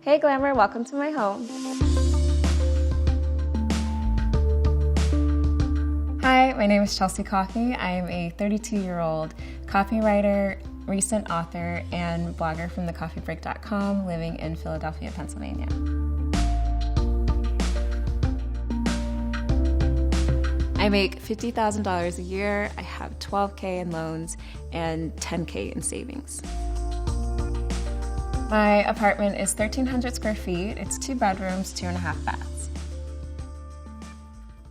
Hey Glamour, welcome to my home. Hi, my name is Chelsea Coffey. I am a 32-year-old copywriter, recent author, and blogger from thecoffeebreak.com living in Philadelphia, Pennsylvania. I make $50,000 a year. I have $12K in loans and $10K in savings. My apartment is 1,300 square feet. It's 2 bedrooms, 2.5 baths.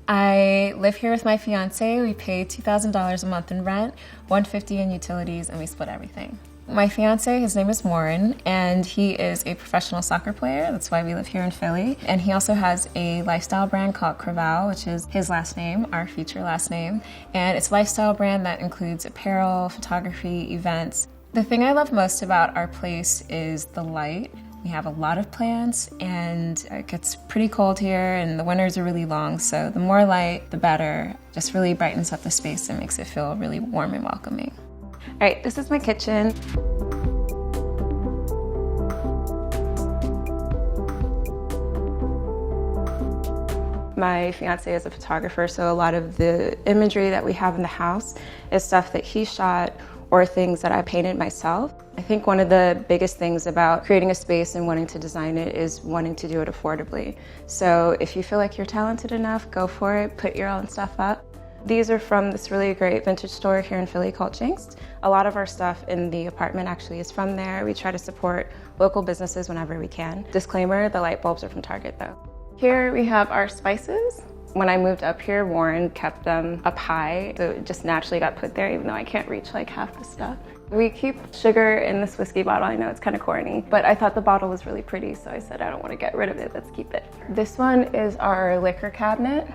I live here with my fiancé. We pay $2,000 a month in rent, $150 in utilities, and we split everything. My fiancé, his name is Warren, and he is a professional soccer player. That's why we live here in Philly. And he also has a lifestyle brand called Coffey, which is his last name, our future last name. And it's a lifestyle brand that includes apparel, photography, events. The thing I love most about our place is the light. We have a lot of plants and it gets pretty cold here and the winters are really long, so the more light, the better. Just really brightens up the space and makes it feel really warm and welcoming. All right, this is my kitchen. My fiance is a photographer, so a lot of the imagery that we have in the house is stuff that he shot or things that I painted myself. I think one of the biggest things about creating a space and wanting to design it is wanting to do it affordably. So if you feel like you're talented enough, go for it, put your own stuff up. These are from this really great vintage store here in Philly called Jinx. A lot of our stuff in the apartment actually is from there. We try to support local businesses whenever we can. Disclaimer, the light bulbs are from Target though. Here we have our spices. When I moved up here, Warren kept them up high, so it just naturally got put there, even though I can't reach like half the stuff. We keep sugar in this whiskey bottle. I know it's kind of corny, but I thought the bottle was really pretty, so I said I don't want to get rid of it, let's keep it. This one is our liquor cabinet.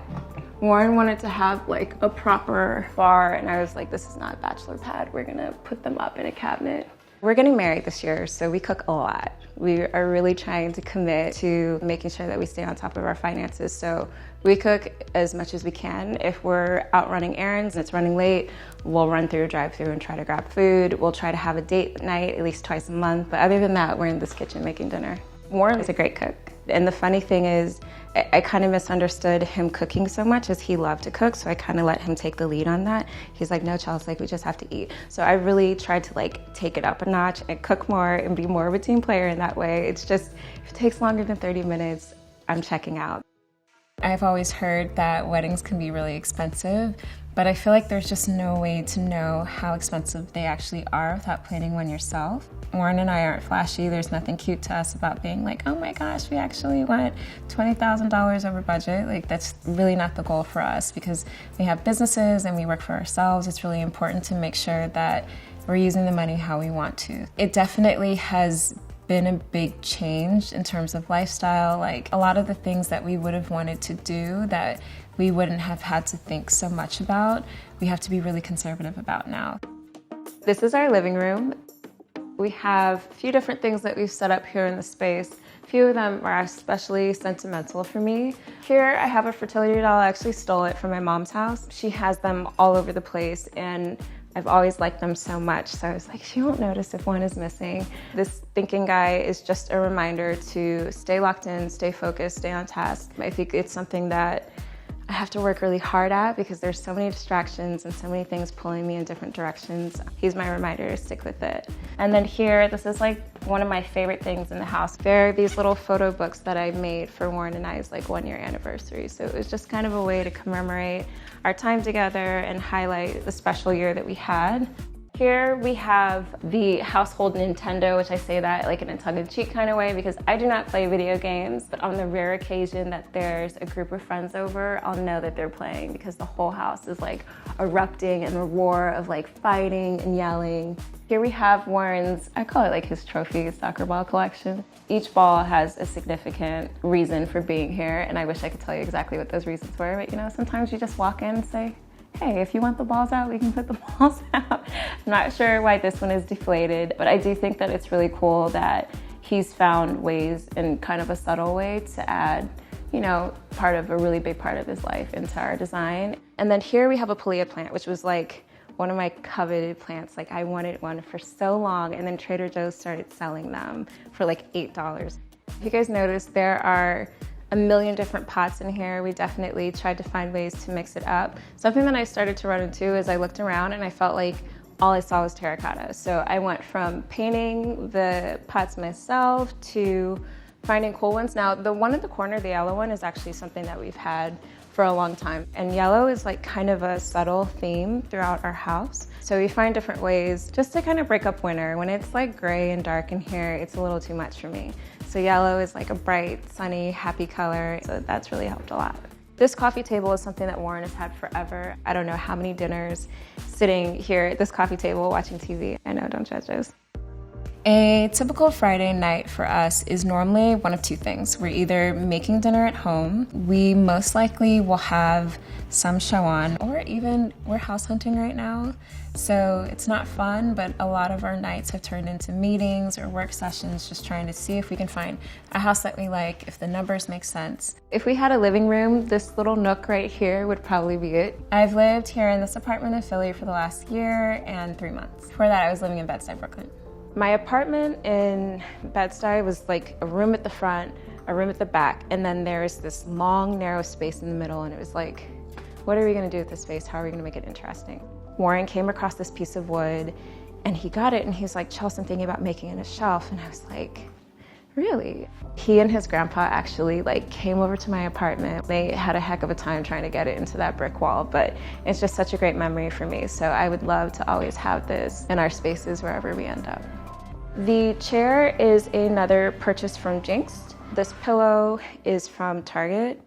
Warren wanted to have like a proper bar, and I was like, this is not a bachelor pad, we're gonna put them up in a cabinet. We're getting married this year, so we cook a lot. We are really trying to commit to making sure that we stay on top of our finances. So we cook as much as we can. If we're out running errands and it's running late, we'll run through a drive-thru and try to grab food. We'll try to have a date night at least twice a month. But other than that, we're in this kitchen making dinner. Warren is a great cook. And the funny thing is, I kind of misunderstood him cooking so much as he loved to cook, so I kind of let him take the lead on that. He's like, no, Chelsea, like, we just have to eat. So I really tried to like take it up a notch and cook more and be more of a team player in that way. It's just, if it takes longer than 30 minutes, I'm checking out. I've always heard that weddings can be really expensive, but I feel like there's just no way to know how expensive they actually are without planning one yourself. Warren and I aren't flashy. There's nothing cute to us about being like, oh my gosh, we actually went $20,000 over budget. Like, that's really not the goal for us because we have businesses and we work for ourselves. It's really important to make sure that we're using the money how we want to. It definitely has been a big change in terms of lifestyle. Like, a lot of the things that we would have wanted to do that we wouldn't have had to think so much about, we have to be really conservative about now. This is our living room. We have a few different things that we've set up here in the space. A few of them are especially sentimental for me. Here I have a fertility doll. I actually stole it from my mom's house. She has them all over the place and I've always liked them so much. So I was like, she won't notice if one is missing. This thinking guy is just a reminder to stay locked in, stay focused, stay on task. I think it's something that I have to work really hard at because there's so many distractions and so many things pulling me in different directions. He's my reminder to stick with it. And then here, this is like one of my favorite things in the house. There are these little photo books that I made for Warren and I's like 1-year anniversary. So it was just kind of a way to commemorate our time together and highlight the special year that we had. Here we have the household Nintendo, which I say that like in a tongue-in-cheek kind of way because I do not play video games, but on the rare occasion that there's a group of friends over, I'll know that they're playing because the whole house is like erupting in a roar of like fighting and yelling. Here we have Warren's, I call it like his trophy soccer ball collection. Each ball has a significant reason for being here, and I wish I could tell you exactly what those reasons were, but you know, sometimes you just walk in and say, hey, if you want the balls out, we can put the balls out. I'm not sure why this one is deflated, but I do think that it's really cool that he's found ways in kind of a subtle way to add, you know, part of a really big part of his life into our design. And then here we have a palea plant, which was like one of my coveted plants. Like I wanted one for so long, and then Trader Joe's started selling them for like $8. If you guys notice, there are a million different pots in here. We definitely tried to find ways to mix it up. Something that I started to run into is I looked around and I felt like all I saw was terracotta. So I went from painting the pots myself to finding cool ones. Now, the one in the corner, the yellow one, is actually something that we've had for a long time. And yellow is like kind of a subtle theme throughout our house. So we find different ways just to kind of break up winter. When it's like gray and dark in here, it's a little too much for me. So yellow is like a bright, sunny, happy color. So that's really helped a lot. This coffee table is something that Warren has had forever. I don't know how many dinners sitting here at this coffee table watching TV. I know, don't judge us. A typical Friday night for us is normally one of two things. We're either making dinner at home, we most likely will have some show on, or even we're house hunting right now. So it's not fun, but a lot of our nights have turned into meetings or work sessions, just trying to see if we can find a house that we like, if the numbers make sense. If we had a living room, this little nook right here would probably be it. I've lived here in this apartment in Philly for the last year and 3 months. Before that, I was living in Bed-Stuy, Brooklyn. My apartment in Bed-Stuy was like a room at the front, a room at the back, and then there's this long, narrow space in the middle, and it was like, what are we gonna do with this space? How are we gonna make it interesting? Warren came across this piece of wood, and he got it, and he's like, Chelsea, I'm thinking about making it a shelf, and I was like, really? He and his grandpa actually like came over to my apartment. They had a heck of a time trying to get it into that brick wall, but it's just such a great memory for me. So I would love to always have this in our spaces wherever we end up. The chair is another purchase from Jinx. This pillow is from Target.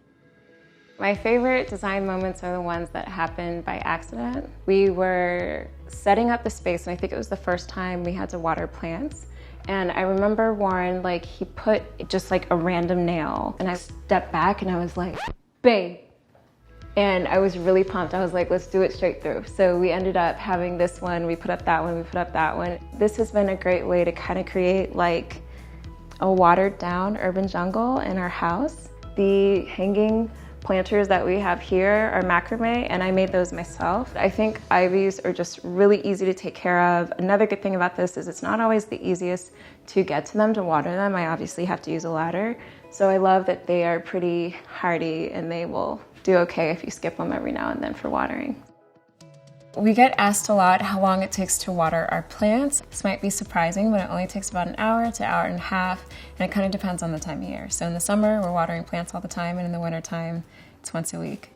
My favorite design moments are the ones that happen by accident. We were setting up the space, and I think it was the first time we had to water plants. And I remember Warren, like, he put just like a random nail, and I stepped back and I was like, babe. And I was really pumped. I was like, let's do it straight through. So we ended up having this one, we put up that one, we put up that one. This has been a great way to kind of create like a watered down urban jungle in our house. The hanging planters that we have here are macrame, and I made those myself. I think ivies are just really easy to take care of. Another good thing about this is it's not always the easiest to get to them, to water them. I obviously have to use a ladder. So I love that they are pretty hardy, and they will do okay if you skip them every now and then for watering. We get asked a lot how long it takes to water our plants. This might be surprising, but it only takes about an hour to hour and a half, and it kind of depends on the time of year. So in the summer, we're watering plants all the time, and in the wintertime, it's once a week.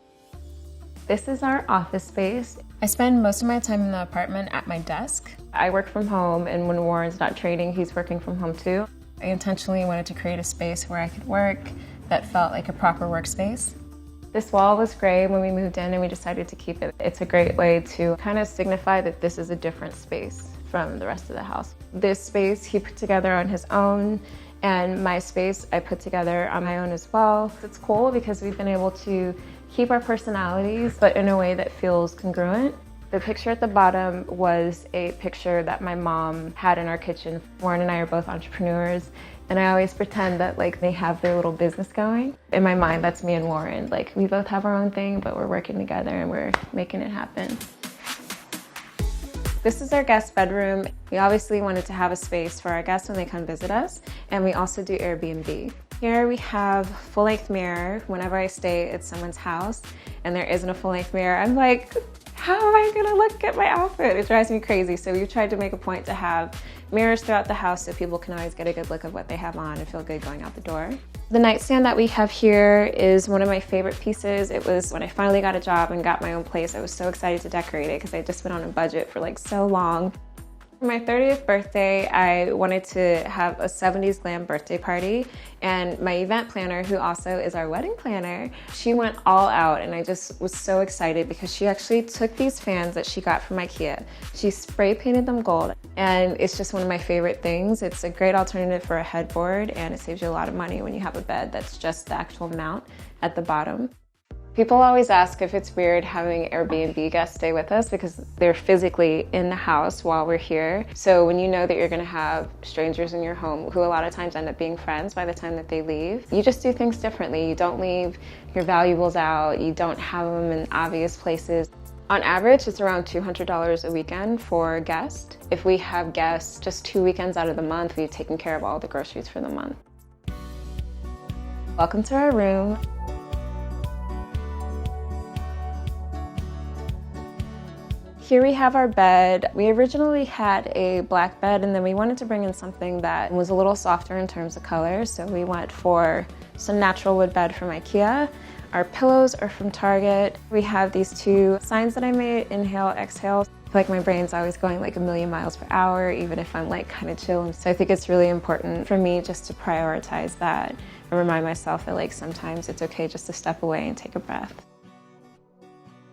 This is our office space. I spend most of my time in the apartment at my desk. I work from home, and when Warren's not training, he's working from home too. I intentionally wanted to create a space where I could work that felt like a proper workspace. This wall was gray when we moved in, and we decided to keep it. It's a great way to kind of signify that this is a different space from the rest of the house. This space he put together on his own, and my space I put together on my own as well. It's cool because we've been able to keep our personalities, but in a way that feels congruent. The picture at the bottom was a picture that my mom had in our kitchen. Warren and I are both entrepreneurs, and I always pretend that like they have their little business going. In my mind, that's me and Warren. Like, we both have our own thing, but we're working together and we're making it happen. This is our guest bedroom. We obviously wanted to have a space for our guests when they come visit us, and we also do AirBnB. Here we have full-length mirror. Whenever I stay at someone's house and there isn't a full-length mirror, I'm like, how am I gonna look at my outfit? It drives me crazy. So we've tried to make a point to have mirrors throughout the house so people can always get a good look of what they have on and feel good going out the door. The nightstand that we have here is one of my favorite pieces. It was when I finally got a job and got my own place, I was so excited to decorate it because I'd just been on a budget for like so long. For my 30th birthday, I wanted to have a 70s glam birthday party, and my event planner, who also is our wedding planner, she went all out, and I just was so excited because she actually took these fans that she got from IKEA. She spray painted them gold, and it's just one of my favorite things. It's a great alternative for a headboard, and it saves you a lot of money when you have a bed that's just the actual mount at the bottom. People always ask if it's weird having Airbnb guests stay with us because they're physically in the house while we're here. So when you know that you're gonna have strangers in your home who a lot of times end up being friends by the time that they leave, you just do things differently. You don't leave your valuables out, you don't have them in obvious places. On average, it's around $200 a weekend for a guest. If we have guests just 2 weekends out of the month, we've taken care of all the groceries for the month. Welcome to our room. Here we have our bed. We originally had a black bed, and then we wanted to bring in something that was a little softer in terms of color, so we went for some natural wood bed from IKEA. Our pillows are from Target. We have these two signs that I made, inhale, exhale. I feel like my brain's always going like a million miles per hour, even if I'm like kind of chill. So I think it's really important for me just to prioritize that and remind myself that like sometimes it's okay just to step away and take a breath.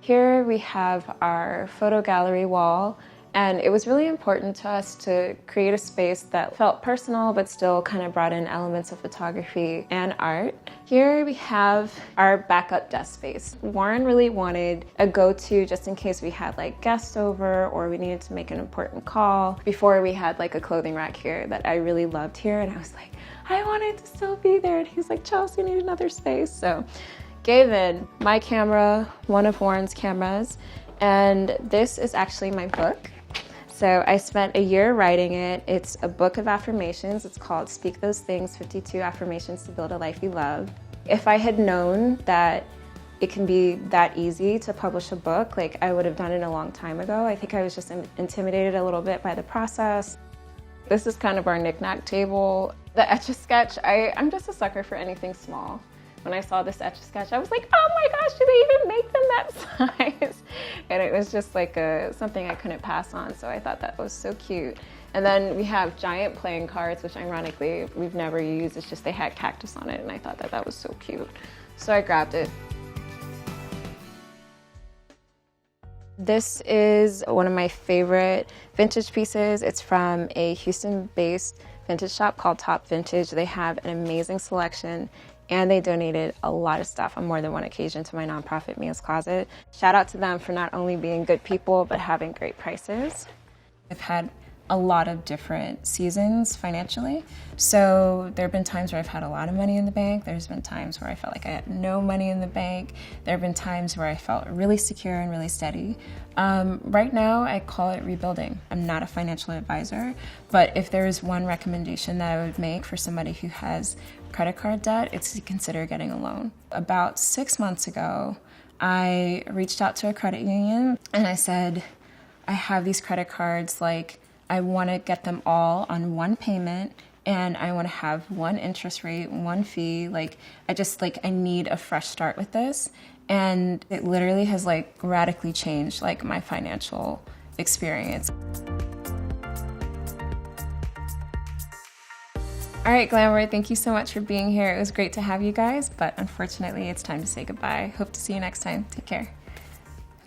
Here we have our photo gallery wall, and it was really important to us to create a space that felt personal but still kind of brought in elements of photography and art. Here we have our backup desk space. Warren really wanted a go-to just in case we had like guests over or we needed to make an important call. Before we had like a clothing rack here that I really loved here, and I was like, I want it to still be there. And he's like, Chelsea, you need another space. So gave in my camera, one of Warren's cameras, and this is actually my book. So I spent a year writing it. It's a book of affirmations. It's called Speak Those Things, 52 Affirmations to Build a Life You Love. If I had known that it can be that easy to publish a book, like I would have done it a long time ago. I think I was just intimidated a little bit by the process. This is kind of our knick-knack table. The Etch-a-Sketch, I'm just a sucker for anything small. When I saw this Etch-a-Sketch, I was like, oh my gosh, do they even make them that size? And it was just like something I couldn't pass on, so I thought that was so cute. And then we have giant playing cards, which ironically we've never used. It's just they had cactus on it, and I thought that was so cute. So I grabbed it. This is one of my favorite vintage pieces. It's from a Houston-based vintage shop called Top Vintage. They have an amazing selection, and they donated a lot of stuff on more than one occasion to my nonprofit Mia's Closet. Shout out to them for not only being good people, but having great prices. I've had a lot of different seasons financially. So there have been times where I've had a lot of money in the bank. There's been times where I felt like I had no money in the bank. There have been times where I felt really secure and really steady. Right now, I call it rebuilding. I'm not a financial advisor, but if there is one recommendation that I would make for somebody who has credit card debt, it's to consider getting a loan. About 6 months ago, I reached out to a credit union and I said, I have these credit cards, like, I want to get them all on one payment, and I want to have one interest rate, one fee. Like, I need a fresh start with this. And it literally has like radically changed like my financial experience. All right, Glamour, thank you so much for being here. It was great to have you guys, but unfortunately it's time to say goodbye. Hope to see you next time. Take care.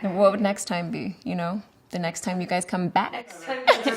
And what would next time be, you know? The next time you guys come back? Next time you're